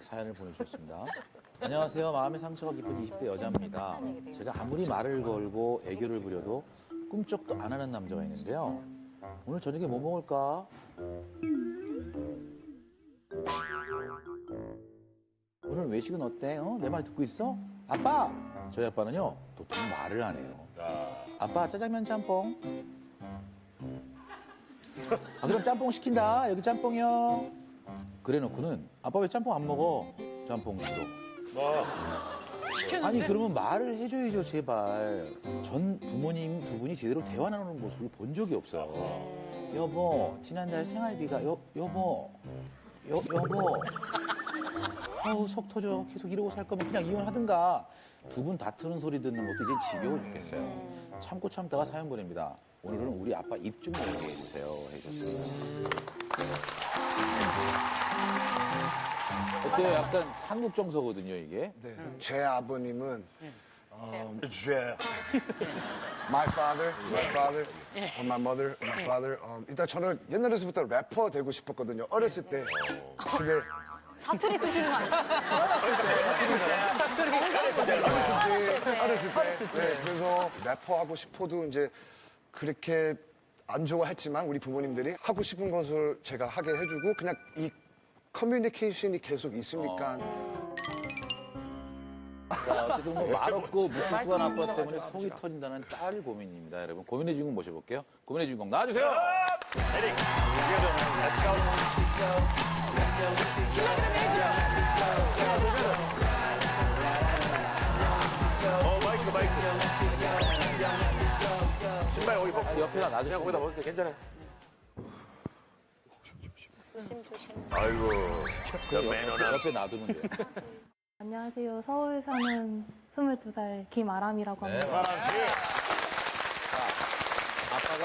사연을 보내주셨습니다. 안녕하세요. 마음의 상처가 깊은 20대 여자입니다. 제가 아무리 말을 걸고 애교를 부려도 꿈쩍도 안 하는 남자가 있는데요. 오늘 저녁에 뭐 먹을까? 오늘 외식은 어때? 내 말 듣고 있어? 아빠! 저희 아빠는요, 도통 말을 안 해요. 아빠, 짜장면 짬뽕. 그럼 짬뽕 시킨다. 여기 짬뽕이요. 그래 놓고는 아빠 왜 짬뽕 안 먹어? 짬뽕 싫어. 아니 그러면 말을 해줘야죠 제발. 전 부모님 두 분이 제대로 대화 나누는 모습을 본 적이 없어요. 여보 지난달 생활비가 여보 아우 속 터져. 계속 이러고 살 거면 그냥 이혼하든가. 두 분 다투는 소리 듣는 것도 이제 지겨워 죽겠어요. 참고 참다가 사연 보냅니다. 오늘은 우리 아빠 입 좀 열게 해주세요 해줬어요. 어때요? 약간 한국 정서거든요 이게. 네. 제 아버님은 my father, my mother, my father. 일단 저는 옛날에서부터 래퍼 되고 싶었거든요. 어렸을 때. 근데 사투리 쓰시는 거 아니에요? 어렸을 때. 네, 그래서 래퍼 하고 싶어도 이제 그렇게 안 좋아했지만 우리 부모님들이 하고 싶은 것을 제가 하게 해주고 그냥 이 커뮤니케이션이 계속 있으니까. 자, 어쨌든 뭐 말 없고 무뚝뚝한 아빠 때문에 속이 터진다는 딸 고민입니다. 여러분 고민의 주인공 모셔볼게요. 고민의 주인공 나와주세요. 에릭, Let's go. 마이크. 신발 거기 벗고 옆에다 놔주세요. 그냥 거기다 벗으세요. 괜찮아요. 조심. 아이고. 매너남. 옆에 놔두면 돼요. 안녕하세요. 서울 사는 22살 김아람이라고 합니다. 바람 씨. 아빠가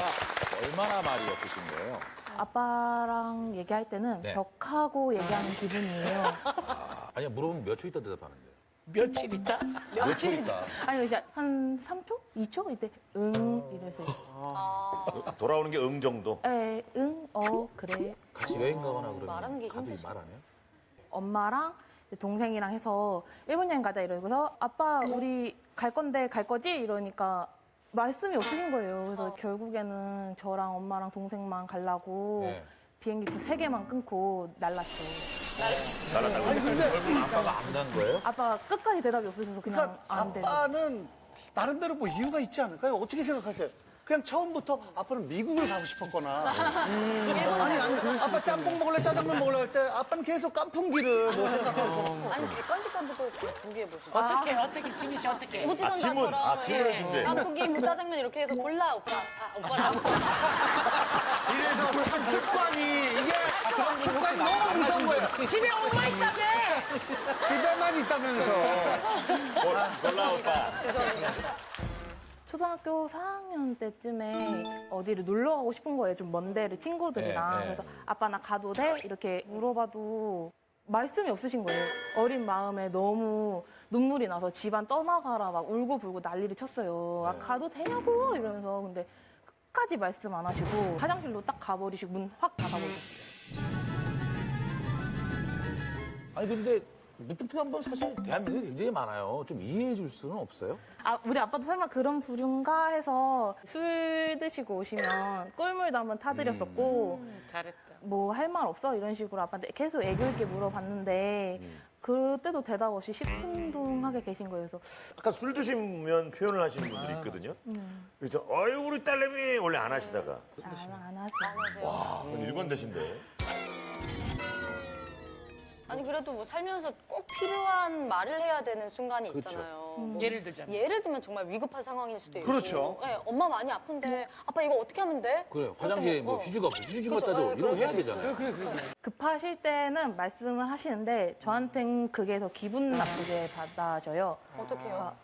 얼마나 말이 없으신 거예요? 아빠랑 얘기할 때는 네. 벽하고 얘기하는 기분이에요. 아니 물어보면 몇 초 있다 대답하는데. 며칠 있다? 몇 초 있다. 아니 이제 한 3초? 2초? 이때 이래서 돌아오는 게 응 정도. 그래. 같이 여행 가거나 말하는 게 그러면 가도 힘드죠. 말 안 해요? 엄마랑 동생이랑 해서 일본 여행 가자 이러고서 아빠 우리 갈 건데 갈 거지? 이러니까 말씀이 없으신 거예요. 그래서 결국에는 저랑 엄마랑 동생만 가려고 네. 비행기표 3개만 끊고 날랐죠. 날아다니고. 아니 근데 아빠가 안 간 거예요? 아빠가 끝까지 대답이 없으셔서 그냥 그러니까 안 되는 거죠. 아빠는 나름대로 뭐 이유가 있지 않을까요? 어떻게 생각하세요? 그냥 처음부터 아빠는 미국을 가고 싶었거나 아니 아빠 짬뽕 먹을래 짜장면 먹을래 할 때 아빠는 계속 깐풍기를 뭐 생각하고 아니 객관식감도 준비해 보시죠. 어떻게 지민 씨 어떻게? 오지선다처럼 질문을 준비해. 깐풍기 뭐 짜장면 이렇게 해서 골라 오빠. 오빠랑. 이래서 참 습관이 이게 습관이 너무 무서운 거예요. 집에 엄마 있다며. 집에만 있다면서 골라오빠. 초등학교 4학년 때쯤에 어디를 놀러 가고 싶은 거예요. 좀 먼 데를 친구들이랑. 네, 네. 그래서 아빠 나 가도 돼? 이렇게 물어봐도 말씀이 없으신 거예요. 어린 마음에 너무 눈물이 나서 집안 떠나가라 막 울고불고 난리를 쳤어요. 아, 가도 되냐고 이러면서. 근데 끝까지 말씀 안 하시고 화장실로 딱 가버리시고 문 확 닫아버리셨어요. 아니 근데 무뚝뚝한 분 사실 대한민국에 굉장히 많아요. 좀 이해해 줄 수는 없어요? 아, 우리 아빠도 설마 그런 부류인가 해서 술 드시고 오시면 꿀물도 한번 타드렸었고 잘했다. 뭐 할 말 없어? 이런 식으로 아빠한테 계속 애교 있게 물어봤는데 그때도 대답 없이 시큰둥하게 계신 거예요. 그래서 아까 술 드시면 표현을 하시는 분들이 있거든요. 그렇죠. 어유 우리 딸내미 원래 안 하시다가. 안 하세요. 와, 일관되신데. 아니 그래도 뭐 살면서 꼭 필요한 말을 해야 되는 순간이 그렇죠. 있잖아요. 뭐 예를 들자면. 예를 들면 정말 위급한 상황일 수도 있고. 그렇죠. 네, 엄마 많이 아픈데 아빠 이거 어떻게 하면 돼? 그래 화장실에 뭐 휴지가 없어. 휴지 좀 그렇죠. 갖다 줘. 네, 이런 거 해야 그렇죠. 되잖아요. 급하실 때는 말씀을 하시는데 저한텐 그게 더 기분 나쁘게 받아져요. 어떻게 해요? 그러니까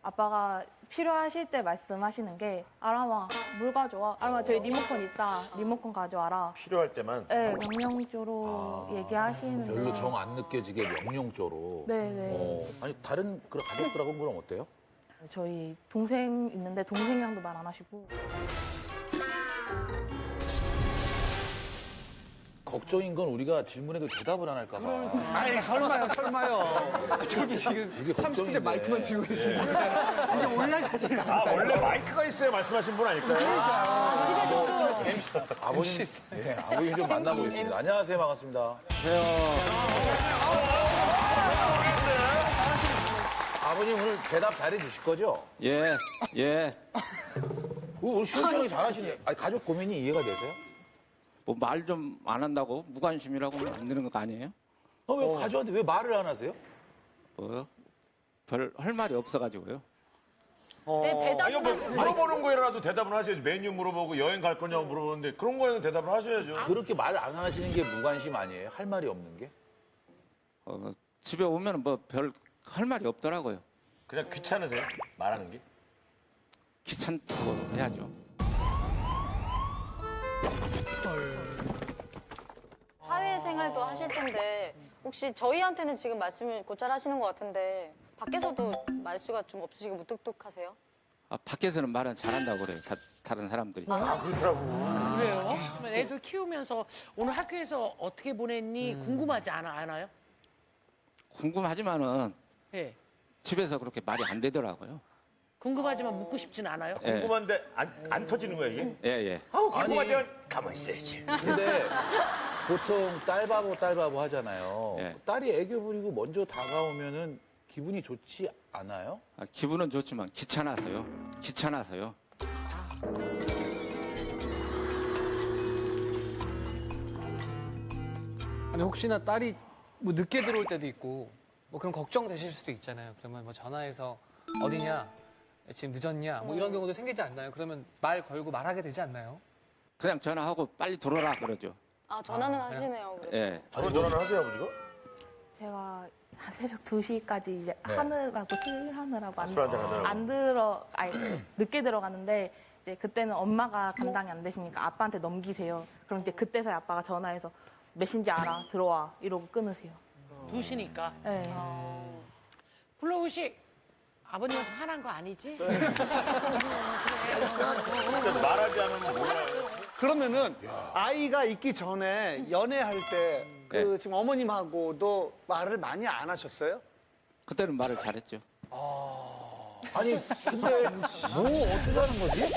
아빠가 필요하실 때 말씀하시는 게 아람아 물 가져와. 아람아 저희 리모컨 있다. 리모컨 가져와라. 필요할 때만. 네, 명령조로 얘기하시는데 별로 정 안 느껴지게 명령조로. 네네. 아니 다른 그런 가족들하고는 그럼 어때요? 저희 동생 있는데 동생이랑도 말 안 하시고 걱정인 건 우리가 질문해도 대답을 안 할까 봐. 아니, 설마요. 저기 지금 그게 30대 걱정인데. 마이크만 들고 계시는데 이게 올라가지 아, 원래 마이크가 있어야 말씀하신 분 아닐까요? 아버님, 예, 아버님 좀 만나보겠습니다. 안녕하세요, 반갑습니다. 아버님 오늘 대답 잘해 주실 거죠? 예, 예. 오늘 시원시원하게 잘하시네. 아니, 가족 고민이 이해가 되세요? 뭐 말 좀 안 한다고 무관심이라고 안 되는 거 아니에요? 왜 가족한테 왜 말을 안 하세요? 뭐 별 할 말이 없어가지고요. 네, 아니, 대답은 뭐 하시고. 물어보는 거라도 대답을 하셔야죠. 메뉴 물어보고 여행 갈 거냐고 물어보는데 그런 거에는 대답을 하셔야죠. 그렇게 말을 안 하시는 게 무관심 아니에요? 할 말이 없는 게? 집에 오면 뭐 별 할 말이 없더라고요. 그냥 귀찮으세요? 말하는 게? 귀찮다고 해야죠. 사회생활도 하실 텐데 혹시 저희한테는 지금 말씀을 곧잘 하시는 것 같은데 밖에서도 말수가 좀 없으시고 무뚝뚝하세요? 밖에서는 말은 잘한다고 그래요. 다른 사람들이. 그래요? 그러면 애들 키우면서 오늘 학교에서 어떻게 보냈니 궁금하지 않아요? 궁금하지만은 예. 집에서 그렇게 말이 안 되더라고요. 궁금하지만 묻고 싶진 않아요? 예, 궁금한데 안 터지는 거야 이게? 예, 예. 궁금하지만 가만히 있어야지. 근데 보통 딸바보 하잖아요. 예. 딸이 애교 부리고 먼저 다가오면은 기분이 좋지 않아요? 기분은 좋지만 귀찮아서요. 귀찮아서요. 아니 혹시나 딸이 뭐 늦게 들어올 때도 있고 뭐 그런 걱정되실 수도 있잖아요. 그러면 뭐 전화해서 어디냐, 지금 늦었냐, 뭐 이런 경우도 생기지 않나요? 그러면 말 걸고 말하게 되지 않나요? 그냥 전화하고 빨리 들어오라 그러죠. 아, 전화는 하시네요. 그래도. 예. 저런 전화를 하세요 아버지가? 제가 한 새벽 2시까지 이제 네. 하느라고 술 하느라고 술 한잔 하느라고. 아니 늦게 들어가는데 이제 그때는 엄마가 감당이 안 되시니까 아빠한테 넘기세요. 그럼 이제 그때서야 아빠가 전화해서 몇인지 알아 들어와 이러고 끊으세요. 2시니까. 네. 플로우식 아버님한테 화난 거 아니지? 진짜 말하지 않으면 몰라요. 그러면은 아이가 있기 전에 연애할 때 그 지금 어머님하고도 말을 많이 안 하셨어요? 그때는 말을 잘했죠. 아니, 근데 뭐 어쩌자는 거지?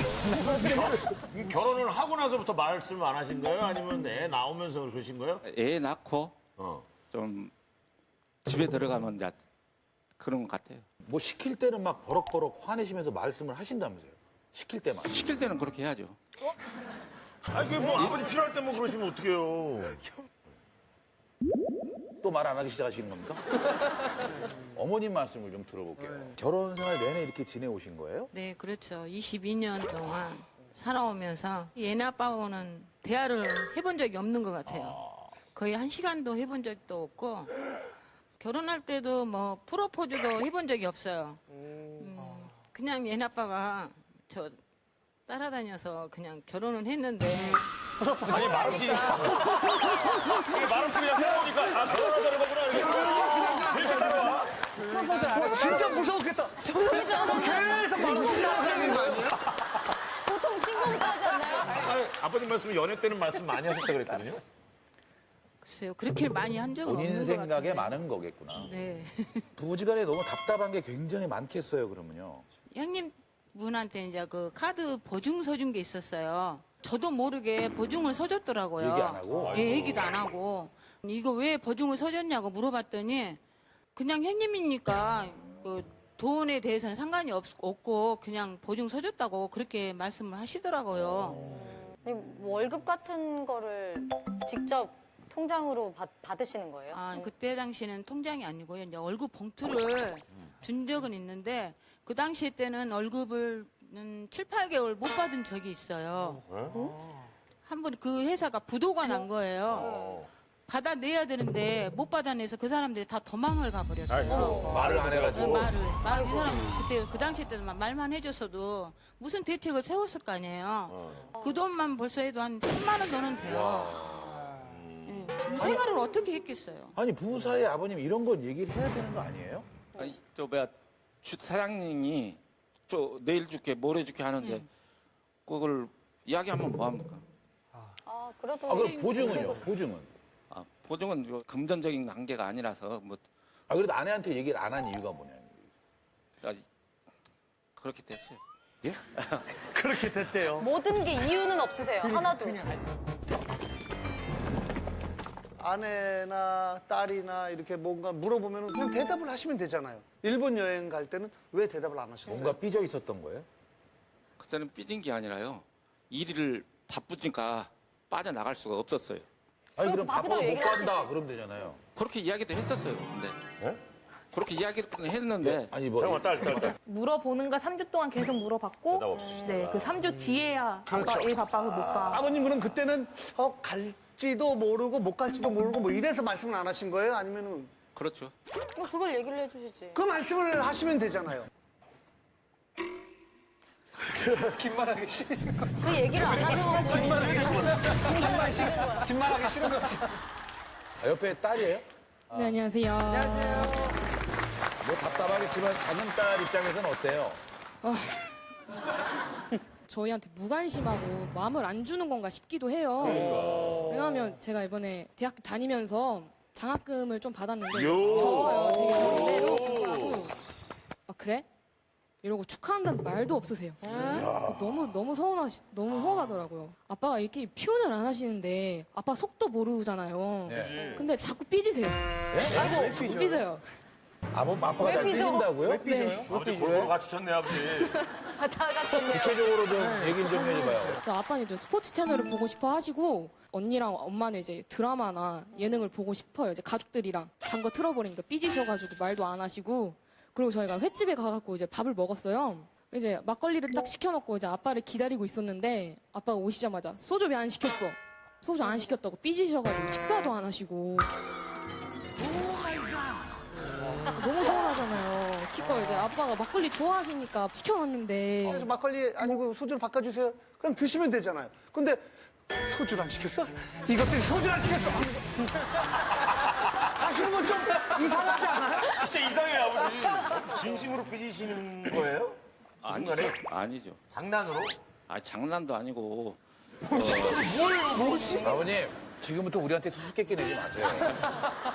결혼을 하고 나서부터 말씀을 안 하신 거예요? 아니면 애 나오면서 그러신 거예요? 애 낳고 어. 좀 집에 들어가면 이제 그런 것 같아요. 뭐 시킬 때는 막 버럭버럭 화내시면서 말씀을 하신다면서요? 시킬 때만. 시킬 때는 그렇게 해야죠. 아니 그게 뭐 아버지 필요할 때 뭐 그러시면 어떡해요? 또 말 안 하기 시작하시는 겁니까? 어머님 말씀을 좀 들어볼게요. 결혼 생활 내내 이렇게 지내오신 거예요? 네, 그렇죠. 22년 동안 살아오면서 얘네 아빠하고는 대화를 해본 적이 없는 것 같아요. 거의 한 시간도 해본 적도 없고 결혼할 때도 뭐 프로포즈도 해본 적이 없어요. 그냥 얘네 아빠가 저 따라다녀서 그냥 결혼을 했는데 그치 말없이 이게 말없이 그냥 해보니까 아 결혼하자는 거구나 이렇게 따라와. 진짜 무서웠겠다. 계속 말없이 나가는 거 아니에요? 보통 신고부터 하지 않나요? 아니, 아버님 말씀은 연애 때는 말씀 많이 하셨다 그랬거든요. 글쎄요. 그렇게 많이 한 적은 없는 본인 것 생각에 같은데. 많은 거겠구나. 네. 부부지간에 너무 답답한 게 굉장히 많겠어요, 그러면요. 형님 분한테 이제 그 카드 보증 서준 게 있었어요. 저도 모르게 보증을 서줬더라고요. 얘기 안 하고? 예, 얘기도 안 하고. 이거 왜 보증을 서줬냐고 물어봤더니 그냥 형님이니까 그 돈에 대해서는 상관이 없고 그냥 보증 서줬다고 그렇게 말씀을 하시더라고요. 아니, 뭐 월급 같은 거를 직접 통장으로 받으시는 거예요? 아, 그때 당시에는 통장이 아니고요. 이제 월급 봉투를 준 적은 있는데 그 당시 때는 월급을 7, 8개월 못 받은 적이 있어요. 한 번 그 회사가 부도가 난 거예요. 받아내야 되는데 못 받아내서 그 사람들이 다 도망을 가버렸어요. 말을 안 해가지고. 말을 이 사람 그때 그 당시 때는 말만 해줬어도 무슨 대책을 세웠을 거 아니에요. 그 돈만 벌써 해도 한 1,000만 원 돈은 돼요. 예. 생활을 어떻게 했겠어요? 아니, 부부 사이에 아버님 이런 건 얘기를 해야 되는 거 아니에요? 아니, 저 뭐야 사장님이 저 내일 줄게 모레 줄게 하는데 그걸 이야기하면 뭐 합니까? 아, 그래도. 그럼 보증은요? 보증은? 아, 보증은 요 금전적인 관계가 아니라서 뭐 그래도 아내한테 얘기를 안 한 이유가 뭐냐? 아, 그렇게 됐어요. 예? 그렇게 됐대요. 모든 게 이유는 없으세요. 하나도. 아내나 딸이나 이렇게 뭔가 물어보면 그냥 대답을 하시면 되잖아요. 일본 여행 갈 때는 왜 대답을 안 하셨어요? 뭔가 삐져 있었던 거예요? 그때는 삐진 게 아니라요. 일을 바쁘니까 빠져나갈 수가 없었어요. 아니 그럼 바쁘다고 바빠서 못 얘기를 하시지. 간다 그러면 되잖아요. 그렇게 이야기도 했었어요. 근데 그렇게 이야기를 했는데 아니 뭐 잠깐만, 딸. 물어보는 거 3주 동안 계속 물어봤고 대답 없으시다가. 네, 그 3주 뒤에야 아빠 일 바빠서 못 가. 아버님 그럼 그때는 갈지도 모르고 못 갈지도 모르고 뭐 이래서 말씀을 안 하신 거예요? 아니면은 그렇죠. 그걸 얘기를 해주시지. 그 말씀을 하시면 되잖아요. 긴 말하기 싫은 거. 그 얘기를 안 하셔가지고. 긴 말하기 싫은 거지. 옆에 딸이에요? 네, 안녕하세요. 뭐 답답하겠지만 작은 딸 입장에서는 어때요? 저희한테 무관심하고 마음을 안 주는 건가 싶기도 해요. 왜냐하면 제가 이번에 대학교 다니면서 장학금을 좀 받았는데 적어요. 되게 적은데도 불구하고 그래? 이러고 축하한다는 말도 없으세요. 너무 서운하더라고요. 아빠가 이렇게 표현을 안 하시는데 아빠 속도 모르잖아요. 네. 근데 자꾸 삐지세요. 네? 자꾸 삐져요. 아빠가 잘 삐진다고요? 네. 아버지 골고루 갖추셨네, 아버지. 다 같았네요. 구체적으로 좀 얘기를 좀 해줘봐요. 그러니까 아빠는 또 스포츠 채널을 보고 싶어 하시고 언니랑 엄마는 이제 드라마나 예능을 보고 싶어요. 이제 가족들이랑 단 거 틀어버리니까 삐지셔가지고 말도 안 하시고 그리고 저희가 횟집에 가갖고 이제 밥을 먹었어요. 이제 막걸리를 딱 시켜놓고 이제 아빠를 기다리고 있었는데 아빠가 오시자마자 소주 왜 안 시켰어? 소주 안 시켰다고 삐지셔가지고 식사도 안 하시고. 너무 서운하잖아요. 기껏 이제 아빠가 막걸리 좋아하시니까 시켜놨는데 그래서 막걸리 아니고 소주를 바꿔주세요. 그럼 드시면 되잖아요. 근데 소주를 안 시켰어? 이것들이 소주를 안 시켰어? 하시는 건 좀 이상하지 않아요? 진짜 이상해요, 아버지. 진심으로 삐지시는 거예요? 아니죠. 아니죠. 장난으로? 장난도 아니고 아버님 지금부터 우리한테 수수께끼 내지 마세요.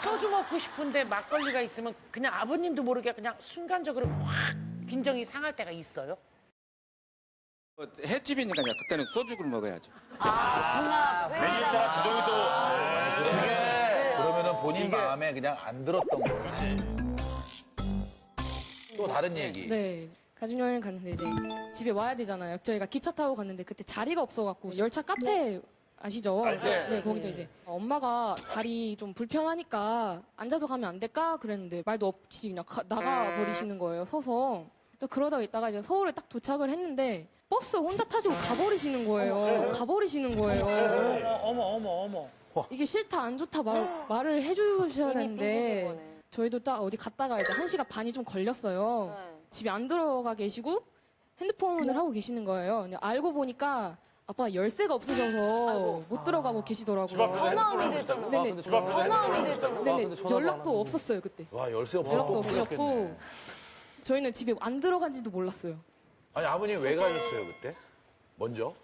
소주 먹고 싶은데 막걸리가 있으면 그냥 아버님도 모르게 그냥 순간적으로 확 빈정이 상할 때가 있어요? 횟집이니까 그때는 소주를 먹어야죠. 누나 메뉴 따라 주정이 또. 그러면은 본인 마음에 그냥 안 들었던 거예요. 또 다른 얘기. 네. 가족여행 갔는데 이제 집에 와야 되잖아요. 저희가 기차 타고 갔는데 그때 자리가 없어갖고 열차 카페 아시죠? 네, 거기도 이제 엄마가 다리 좀 불편하니까 앉아서 가면 안 될까? 그랬는데 말도 없이 그냥 나가 버리시는 거예요. 서서. 또 그러다가 있다가 이제 서울에 딱 도착을 했는데 버스 혼자 타시고 가버리시는 거예요. 가버리시는 거예요. 어머. 이게 싫다 안 좋다 말을 해주셔야 삐지신 되는데 거네. 저희도 딱 어디 갔다가 이제 1시간 반이 좀 걸렸어요. 네. 집에 안 들어가 계시고 핸드폰을 하고 계시는 거예요. 근데 알고 보니까 아빠가 열쇠가 없으셔서 못 들어가고 계시더라고요. 전화하면 되잖아. 네네. 전화하면 되잖아. 네네. 연락도 없었어요 그때. 와 열쇠 없어서 연락도 또 없으셨고 풀렸겠네. 저희는 집에 안 들어간지도 몰랐어요. 아니 아버님 왜 가셨어요 그때? 먼저?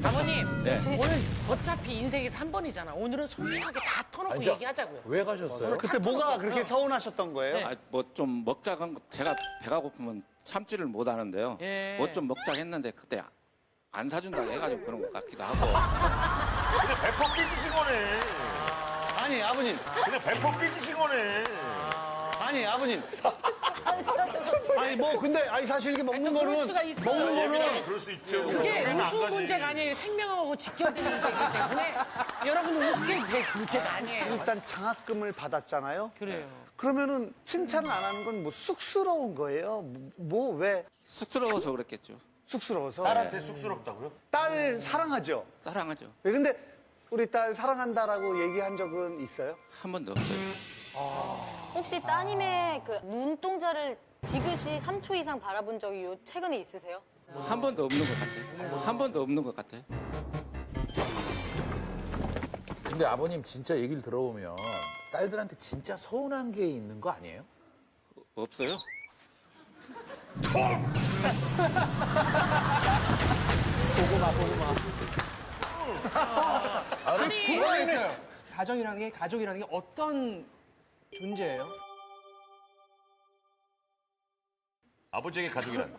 아버님, 네. 오늘 어차피 인생이 3번이잖아. 오늘은 솔직하게 다 터놓고 아니, 저- 얘기하자고요. 왜 가셨어요? 그때 뭐가 그렇게 서운하셨던 거예요? 네. 뭐 좀 먹자 한 거 제가 배가 고프면 참지를 못 하는데요. 예. 뭐 좀 먹자 했는데 그때 안 사준다고 해가지고 그런 것 같기도 하고. 근데 배포 삐지신 거네. 아니 아버님, 그냥 배포 삐지신 거네. 아니 아버님. 아니 뭐 근데 아니 사실 이게 먹는 아니, 또 그럴 거는 수가 있어요. 먹는 거는 그럴 수 있죠. 그게 안 우스 가지. 문제가 아니에요. 생명하고 직결되는 문제이기 때문에 여러분 우스게 될 문제가 아니에요. 일단 장학금을 받았잖아요. 그래요. 그러면은 칭찬을 안 하는 건 뭐 쑥스러운 거예요? 뭐 왜 쑥스러워서 그랬겠죠. 쑥스러워서? 딸한테 쑥스럽다고요? 딸 사랑하죠. 사랑하죠. 네, 근데 우리 딸 사랑한다라고 얘기한 적은 있어요? 한 번도 없어요. 혹시 따님의 그 눈동자를 지그시 3초 이상 바라본 적이 최근에 있으세요? 한 번도 없는 것 같아요. 한 번도 없는 것 같아요. 근데 아버님 진짜 얘기를 들어보면 딸들한테 진짜 서운한 게 있는 거 아니에요? 없어요. 궁금한 게 있어요. 가족이라는 게 어떤 존재예요? 아버지에게 가족이란.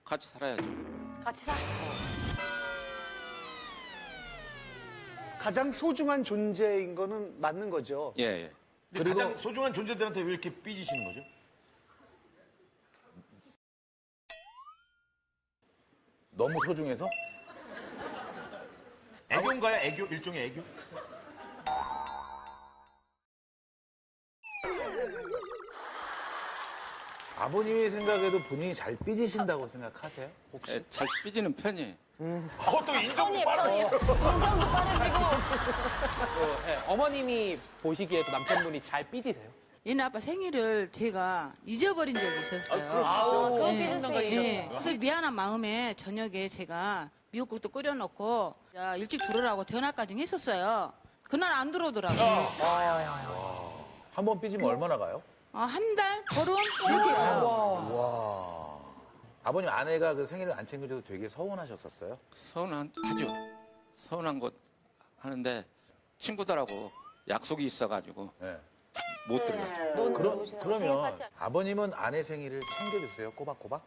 같이 살아야죠. 같이 살. 가장 소중한 존재인 거는 맞는 거죠. 예, 예. 근데 가장 소중한 존재들한테 왜 이렇게 삐지시는 거죠? 너무 소중해서? 애교인가요? 애교? 일종의 애교? 아버님의 생각에도 본인이 잘 삐지신다고 생각하세요? 혹시? 예, 잘 삐지는 편이에요. 또 인정도 인정도 빠르시고. 빠르시고. 어머님이 보시기에도 남편분이 잘 삐지세요? 얘네 아빠 생일을 제가 잊어버린 적이 있었어요. 그거 네. 삐질 수 네. 있죠. 그래서 미안한 마음에 저녁에 제가 미역국도 끓여놓고 야, 일찍 들어오라고 전화까지 했었어요. 그날 안 들어오더라고요. 한 번 삐지면 얼마나 가요? 한 달? 보름? 이렇게 가요. 와. 아버님 아내가 그 생일을 안 챙겨줘서 되게 서운하셨었어요? 서운하죠. 서운한 것 하는데 친구들하고 약속이 있어가지고 네. 못 들렸죠. 그러면 아버님은 아내 생일을 챙겨주세요? 꼬박꼬박?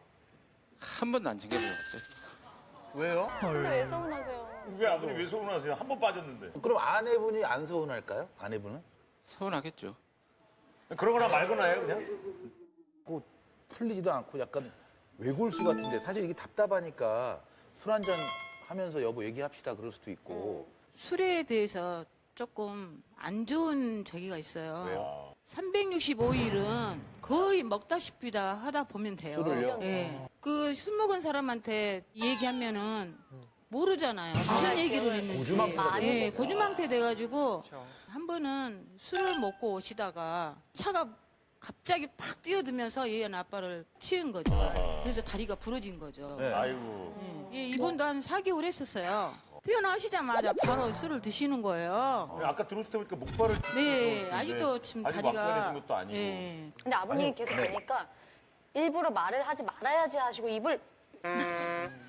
한 번도 안 챙겨드렸어요. 왜요? 근데 왜 서운하세요? 왜 아버님 왜 서운하세요? 한 번 빠졌는데. 그럼 아내분이 안 서운할까요? 아내분은? 서운하겠죠. 그러거나 말거나 해요, 그냥? 꼭 풀리지도 않고 약간 외골수 같은데 사실 이게 답답하니까 술 한잔 하면서 여보 얘기합시다 그럴 수도 있고. 술에 대해서 조금 안 좋은 저기가 있어요. 왜요? 365일은 거의 먹다시피 다 하다 보면 돼요. 술을요? 예. 그 술 먹은 사람한테 얘기하면은 모르잖아요. 무슨 얘기를 했는지. 고주망태가 되는 예, 거죠. 고주망태 돼가지고 한 번은 술을 먹고 오시다가 차가 갑자기 팍 뛰어들면서 얘 아빠를 치은 거죠. 그래서 다리가 부러진 거죠. 네. 아이고. 예, 이분도 한 4개월 했었어요. 태어나시자마자 바로 술을 드시는 거예요. 아까 들어오실 때 보니까 목발을 네, 아직도 지금 아직 다리가. 막혀내신 것도 아니고. 예. 근데 아버님이 아니, 계속 네. 보니까 일부러 말을 하지 말아야지 하시고 입을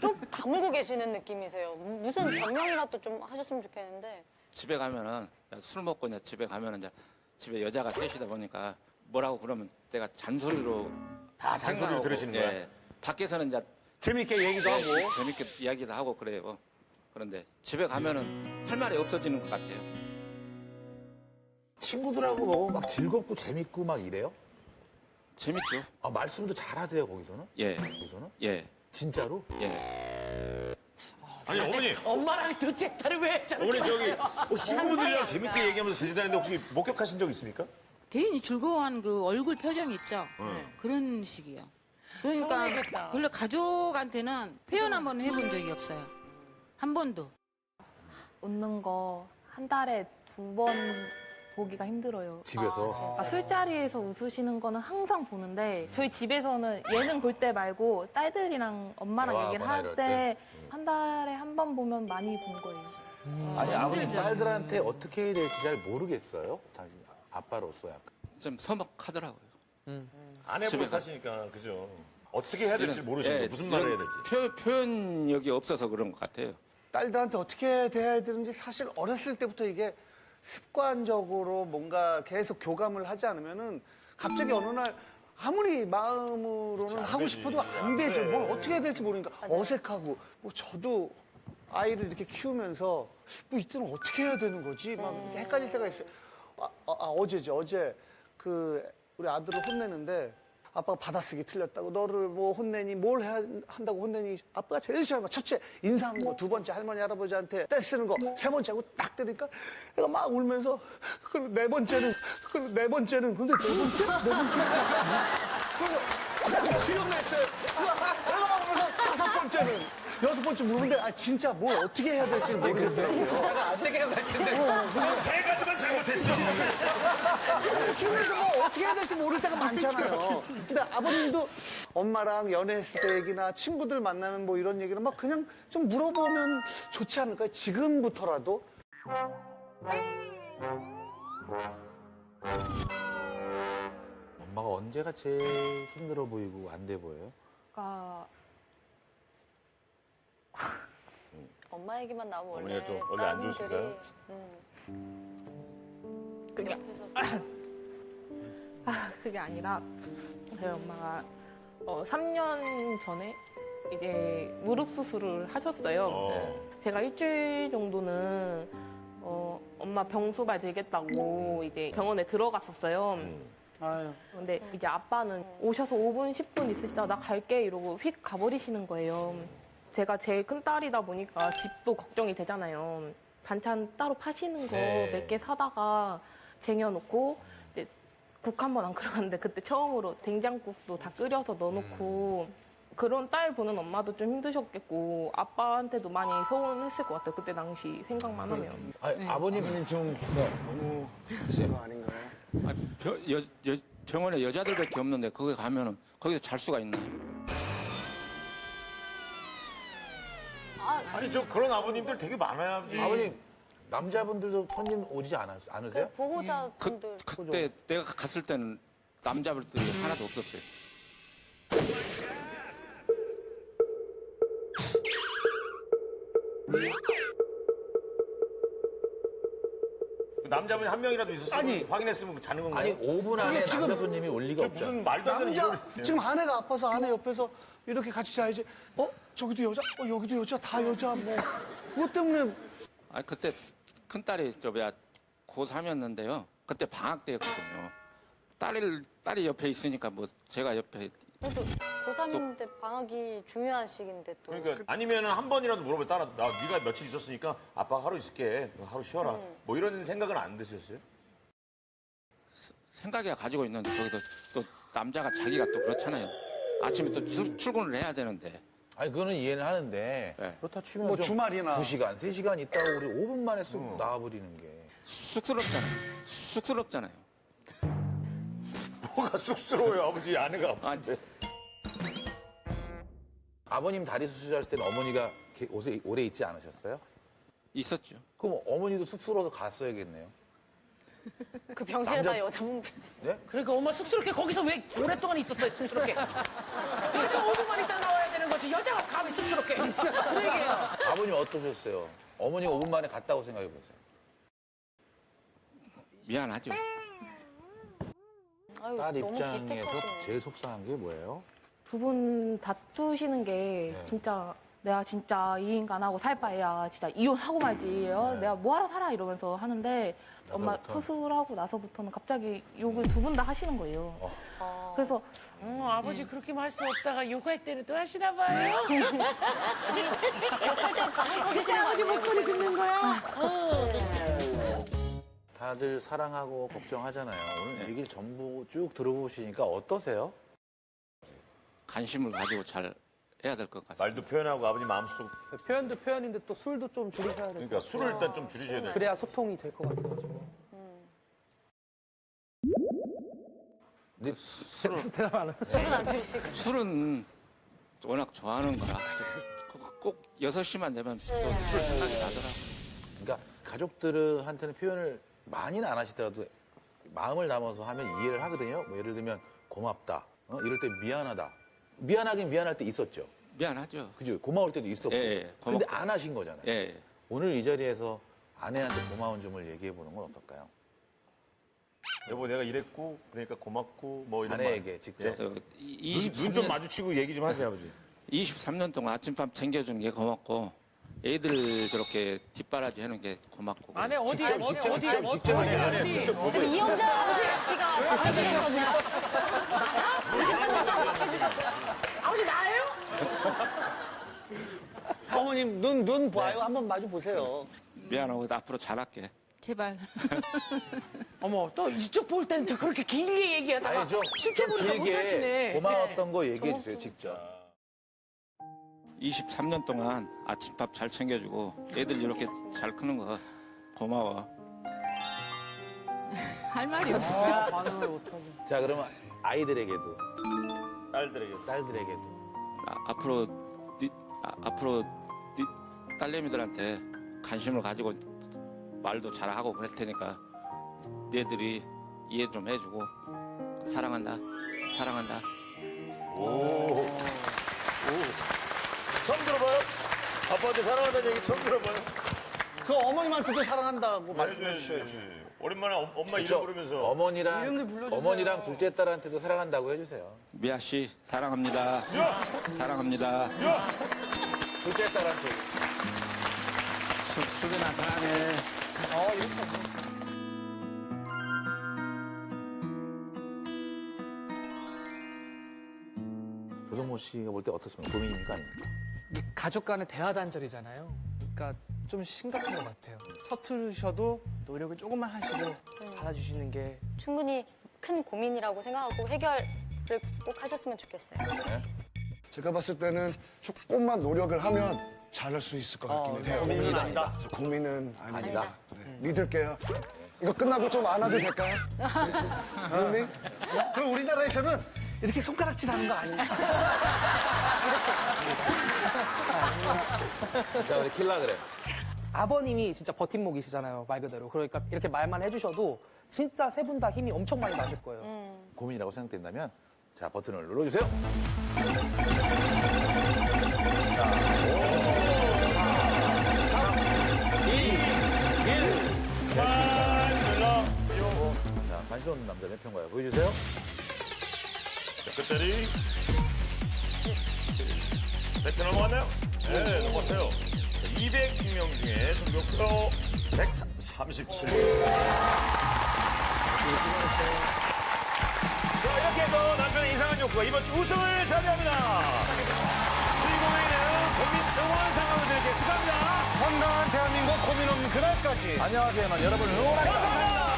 뚝 다물고 계시는 느낌이세요. 무슨 변명이라도 좀 하셨으면 좋겠는데. 집에 가면은 술 먹고 이제 집에 가면은 이제 집에 여자가 셋이다 보니까 뭐라고 그러면 내가 잔소리로 다 잔소리를 생각하고, 들으시는 예. 거야? 밖에서는 이제 재밌게 얘기도 하고. 재밌게 이야기도 하고 그래요. 그런데 집에 가면은 할 말이 없어지는 것 같아요. 친구들하고 먹으면 막 즐겁고 재밌고 막 이래요? 재밌죠? 아, 말씀도 잘하세요 거기서는? 예, 거기서는? 예, 진짜로? 예. 아니, 어머니. 엄마랑 둘째 딸을 왜 저렇게 어머니, 저기, 봤어요? 혹시 친구분들이랑 재밌게 얘기하면서 드시다는데 혹시 목격하신 적 있습니까? 개인이 즐거워하는 그 얼굴 표정 있죠? 그런 식이요. 그러니까 서운하겠다. 별로 가족한테는 표현 한번 해본 적이 없어요. 한 번도. 웃는 거 한 달에 2번 보기가 힘들어요. 집에서? 술자리에서 웃으시는 거는 항상 보는데 저희 집에서는 예능 볼 때 말고 딸들이랑 엄마랑 얘기를 대화하거나 할 이럴 때 한 달에 한 번 보면 많이 본 거예요. 아니 아버님 힘들죠. 딸들한테 어떻게 해야 될지 잘 모르겠어요? 당신 아빠로서 약간. 좀 서먹하더라고요. 아내분 집에 가- 탓이니까, 그죠? 어떻게 해야 될지 모르시는 예, 거예요. 무슨 말을 해야 이런 될지. 표현력이 없어서 그런 것 같아요. 딸들한테 어떻게 대해야 되는지 사실 어렸을 때부터 이게 습관적으로 뭔가 계속 교감을 하지 않으면은 갑자기 어느 날 아무리 마음으로는 안 하고 되지. 싶어도 안 안 되죠. 돼. 뭘 어떻게 해야 될지 모르니까 어색하고 뭐 저도 아이를 이렇게 키우면서 뭐 이때는 어떻게 해야 되는 거지 막 이렇게 헷갈릴 때가 있어요. 어제죠. 어제 그 우리 아들을 혼내는데 아빠가 받아쓰기 틀렸다고 너를 뭐 혼내니 뭘 해야 한다고 혼내니 아빠가 제일 싫어하는 거 첫째 인사하는 거 두 번째 할머니 할아버지한테 떼쓰는 거 세 번째 하고 딱 때리니까 애가 막 울면서 그리고 네 번째는 근데 네 번째 그래서 지금 냈어요. 애가 막 울면서 다섯 번째는 여섯 번째 물는데 아 진짜 뭘 어떻게 해야 될지 모르겠더라고요. 세계관 같은데. 세 가지만 잘못했어. 키우면서 뭐 어떻게 해야 될지 모를 때가 많잖아요. 근데 아버님도 엄마랑 연애했을 때 얘기나 친구들 만나면 뭐 이런 얘기는 막 그냥 좀 물어보면 좋지 않을까요? 지금부터라도. 엄마가 언제가 제일 힘들어 보이고 안 돼 보여요? 그러니까 엄마 얘기만 나오면 원래 어머니가 좀 원래 안 따님들이, 좋으신가요? 그게 그게 아니라 저희 엄마가 3년 전에 이제 무릎 수술을 하셨어요. 제가 일주일 정도는 엄마 병수발 들겠다고 이제 병원에 들어갔었어요. 아유. 근데 이제 아빠는 오셔서 5분, 10분 있으시다가 나 갈게 이러고 휙 가버리시는 거예요. 제가 제일 큰 딸이다 보니까 집도 걱정이 되잖아요. 반찬 따로 파시는 거 몇 개 사다가 쟁여놓고 이제 국 한 번 안 끓여갔는데 그때 처음으로 된장국도 다 끓여서 넣어놓고 그런 딸 보는 엄마도 좀 힘드셨겠고 아빠한테도 많이 서운했을 것 같아요. 그때 당시 생각만 하면. 아버님은 좀 너무 하신 거 아닌가요? 아, 병원에 여자들밖에 없는데 거기 가면은 거기서 잘 수가 있나요? 아니 저 그런 아버님들 되게 많아요, 아버지. 아버님 남자분들도 손님 오지 않으세요? 그 보호자분들 그때 내가 갔을 때는 남자분들이 하나도 없었어요. 남자분이 한 명이라도 있었으면 아니. 확인했으면 자는 건가요? 아니 5분 안에 남자 손님이 올 리가 없죠. 무슨 말도 안 되는 남자 일을 지금 아내가 아파서 아내 옆에서 이렇게 같이 자야지. 저기도 여자, 여기도 여자, 다 여자 뭐. 그것 때문에 아 그때 큰 딸이 저 뭐야 고3이었는데요. 그때 방학 때였거든요. 딸이 옆에 있으니까 뭐 제가 옆에 그래도 고3인데 방학이 중요한 시기인데 또 그러니까 아니면 한 번이라도 물어봐요. 딸아, 나 네가 며칠 있었으니까 아빠가 하루 있을게. 하루 쉬어라. 뭐 이런 생각은 안 드셨어요? 생각이 가지고 있는데 거기서 또 남자가 자기가 또 그렇잖아요. 아침에 또 출근을 해야 되는데. 아니 그거는 이해는 하는데 네. 그렇다 치면 뭐 좀 주말이나. 2시간, 3시간 있다가 우리 5분 만에 쑥 나와버리는 게. 쑥스럽잖아요. 뭐가 쑥스러워요, 아버지 아내가 아, 아픈데. 아버님 다리 수술하실 때는 어머니가 오래 있지 않으셨어요? 있었죠. 그럼 어머니도 쑥스러워서 갔어야겠네요. 그 병실에다 여자분 그러니까 엄마 쑥스럽게 거기서 왜 오랫동안 있었어요, 쑥스럽게. 여자가 5분만 있다 나와야 되는 거지. 여자가 감히 쑥스럽게. 그 얘기예요. 아버님 어떠셨어요? 어머니가 5분 만에 갔다고 생각해보세요. 미안하죠. 아유, 딸 너무 입장에서 기특하시네. 제일 속상한 게 뭐예요? 두 분 다투시는 게 진짜 내가 진짜 이 인간하고 살 바에야 진짜 이혼하고 말지요. 내가 뭐하러 살아 이러면서 하는데 엄마 나서부터. 수술하고 나서부터는 갑자기 욕을 두 분 다 하시는 거예요. 그래서 아버지 그렇게 말 수 없다가 욕할 때는 또 하시나 봐요. 욕할 때 방을 꺼지시는 거 아버지 목소리 듣는 거야. 다들 사랑하고 걱정하잖아요. 오늘 얘기를 전부 쭉 들어보시니까 어떠세요? 관심을 가지고 잘 해야 될 것 같습니다. 말도 표현하고 아버지 마음속. 표현도 표현인데 또 술도 좀 줄이셔야 돼요. 그러니까 술을 일단 좀 줄이셔야 돼요. 그래야 소통이 될 것 같아가지고. 근데 대답 안 해. 술은 안 줄이시고 술은 워낙 좋아하는 거라 꼭 6시만 되면 또 술 생각이 나더라고요. 그러니까 가족들한테는 표현을 많이는 안 하시더라도 마음을 담아서 하면 이해를 하거든요. 뭐 예를 들면 고맙다. 이럴 때 미안하다. 미안하긴 미안할 때 있었죠. 미안하죠. 그죠? 고마울 때도 있었고. 예, 근데 고맙고. 안 하신 거잖아요. 예. 오늘 이 자리에서 아내한테 고마운 점을 얘기해 보는 건 어떨까요? 여보 내가 이랬고 그러니까 고맙고 뭐 이런 아내에게 직접. 눈 좀 마주치고 얘기 좀 하세요, 아버지. 23년 동안 아침밥 챙겨주는 게 고맙고 애들 저렇게 뒷바라지 하는 게 고맙고. 안에 어디 직접 지금 이영자 씨가 답해주셨거든요. 23년 동안 답해주셨어요. 아버지 나예요? 어머님 눈 봐요. 한번 마주 보세요. 미안하고 앞으로 잘할게. 제발. 어머 또 이쪽 볼 때는 또 그렇게 길게 얘기하다가 아니 좀 실제 보니까 길게 못하시네. 고마웠던 거 얘기해 주세요, 직접. 23년 동안 아침밥 잘 챙겨주고 애들 이렇게 잘 크는 거 고마워. 할 말이 없어. 반응을 못하고. 자, 그러면 아이들에게도, 딸들에게. 앞으로 네 딸내미들한테 관심을 가지고 말도 잘하고 그럴 테니까 너희들이 이해 좀 해주고 사랑한다. 처음 들어봐요? 아빠한테 사랑한다는 얘기 처음 들어봐요. 그 어머님한테도 사랑한다고 말씀해 주셔야죠. 오랜만에 엄마 이름 그렇죠. 부르면서. 어머니랑 둘째 딸한테도 사랑한다고 해주세요. 미아 씨 사랑합니다. 사랑합니다. 둘째 딸한테. 수빈아 사랑해. 조성모 씨가 볼 때 어떻습니까? 고민입니까? 아닙니까? 이 가족 간의 대화 단절이잖아요. 그러니까 좀 심각한 것 같아요. 서투르셔도 노력을 조금만 하시고 받아주시는 게 충분히 큰 고민이라고 생각하고 해결을 꼭 하셨으면 좋겠어요. 제가 봤을 때는 조금만 노력을 하면 잘할 수 있을 것 같기는 해요. 고민은 아니다. 저 고민은 아니다. 아니다. 네, 믿을게요. 이거 끝나고 좀 안아도 될까요? 선생님? 그럼 우리나라에서는 이렇게 손가락질 하는 거 아니에요? 자, 우리 킬라 그래. 아버님이 진짜 버팀목이시잖아요, 말 그대로. 그러니까 이렇게 말만 해주셔도 진짜 세 분 다 힘이 엄청 많이 나실 거예요. 고민이라고 생각된다면 자, 버튼을 눌러주세요. 자, 관심 없는 남자 몇 평가요? 보여주세요. 끝자리. 100표 넘어갔나요? 네, 넘었어요. 200명 중에 성적표 137. 자, 이렇게 해서 남편의 이상한 욕구가 이번 주 우승을 차지합니다. 주인공에는 고민 응원 상황을 드릴게 축하합니다. 건강한 대한민국 고민 없는 그날까지. 안녕하세요. 난 여러분을 응원합니다.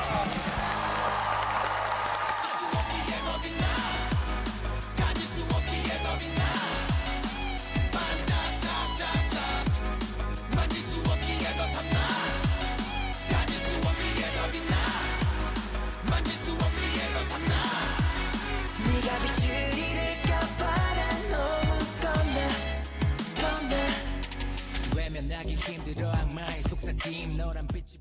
네가 빛을 잃을까 봐라 너무 겁나 외면하기 힘들어 악마의 속삭임 너란 빛이